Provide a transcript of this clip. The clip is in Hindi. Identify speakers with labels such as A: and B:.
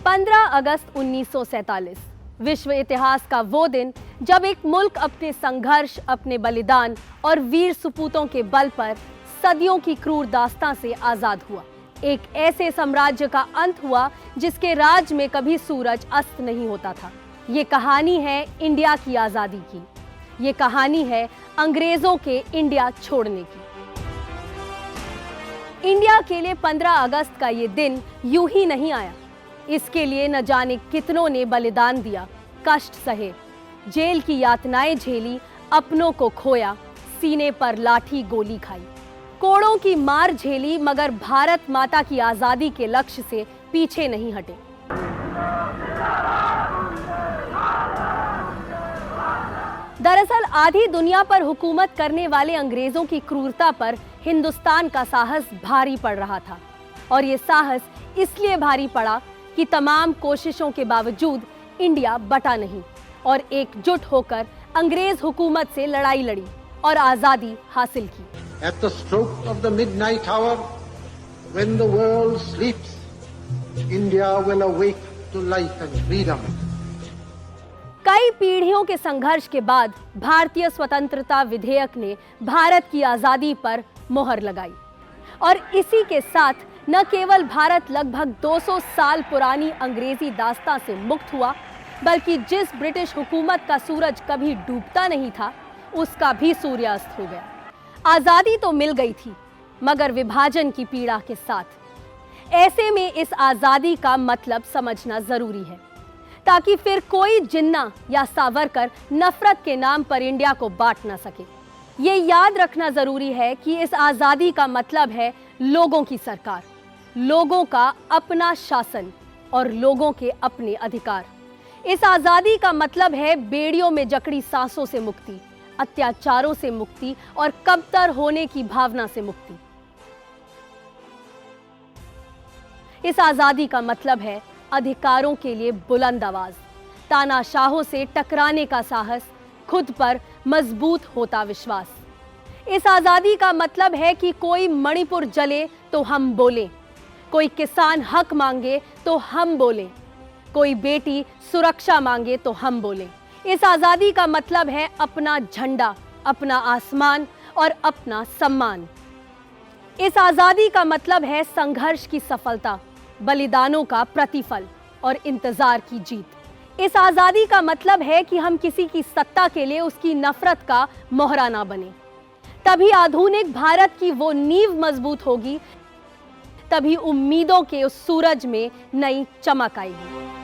A: 15 अगस्त 1947 विश्व इतिहास का वो दिन जब एक मुल्क अपने संघर्ष, अपने बलिदान और वीर सपूतों के बल पर सदियों की क्रूर दास्तां से आजाद हुआ। एक ऐसे साम्राज्य का अंत हुआ जिसके राज में कभी सूरज अस्त नहीं होता था। ये कहानी है इंडिया की आजादी की। ये कहानी है अंग्रेजों के इंडिया छोड़ने की। इंडिया के लिए 15 अगस्त का ये दिन यूं ही नहीं आया। इसके लिए न जाने कितनों ने बलिदान दिया, कष्ट सहे, जेल की यातनाएं झेली, अपनों को खोया, सीने पर लाठी गोली खाई, कोड़ों की मार झेली, मगर भारत माता की आजादी के लक्ष्य से पीछे नहीं हटे। दरअसल आधी दुनिया पर हुकूमत करने वाले अंग्रेजों की क्रूरता पर हिंदुस्तान का साहस भारी पड़ रहा था, और ये साहस इसलिए भारी पड़ा कि तमाम कोशिशों के बावजूद इंडिया बटा नहीं और एकजुट होकर अंग्रेज हुकूमत से लड़ाई लड़ी और आजादी हासिल की।
B: At the stroke of the midnight hour, when the world sleeps, India will awake to life and freedom.
A: कई पीढ़ियों के संघर्ष के बाद भारतीय स्वतंत्रता विधेयक ने भारत की आजादी पर मोहर लगाई, और इसी के साथ न केवल भारत लगभग 200 साल पुरानी अंग्रेजी दास्तां से मुक्त हुआ, बल्कि जिस ब्रिटिश हुकूमत का सूरज कभी डूबता नहीं था, उसका भी सूर्यास्त हो गया। आजादी तो मिल गई थी, मगर विभाजन की पीड़ा के साथ। ऐसे में इस आजादी का मतलब समझना जरूरी है, ताकि फिर कोई जिन्ना या सावरकर नफरत के नाम पर इंडिया को बांट ना सके। ये याद रखना जरूरी है कि इस आजादी का मतलब है लोगों की सरकार, लोगों का अपना शासन और लोगों के अपने अधिकार। इस आजादी का मतलब है बेड़ियों में जकड़ी सांसों से मुक्ति, अत्याचारों से मुक्ति और कबतर होने की भावना से मुक्ति। इस आजादी का मतलब है अधिकारों के लिए बुलंद आवाज, तानाशाहों से टकराने का साहस, खुद पर मजबूत होता विश्वास। इस आजादी का मतलब है कि कोई मणिपुर जले तो हम बोलें, कोई किसान हक मांगे तो हम बोलें, कोई बेटी सुरक्षा मांगे तो हम बोलें। इस आजादी का मतलब है अपना झंडा, अपना आसमान और अपना सम्मान। इस आजादी का मतलब है संघर्ष की सफलता, बलिदानों का प्रतिफल और इंतजार की जीत। इस आजादी का मतलब है कि हम किसी की सत्ता के लिए उसकी नफरत का मोहरा ना बने। तभी आधुनिक भारत की वो नींव मजबूत होगी, तभी उम्मीदों के उस सूरज में नई चमक आएगी।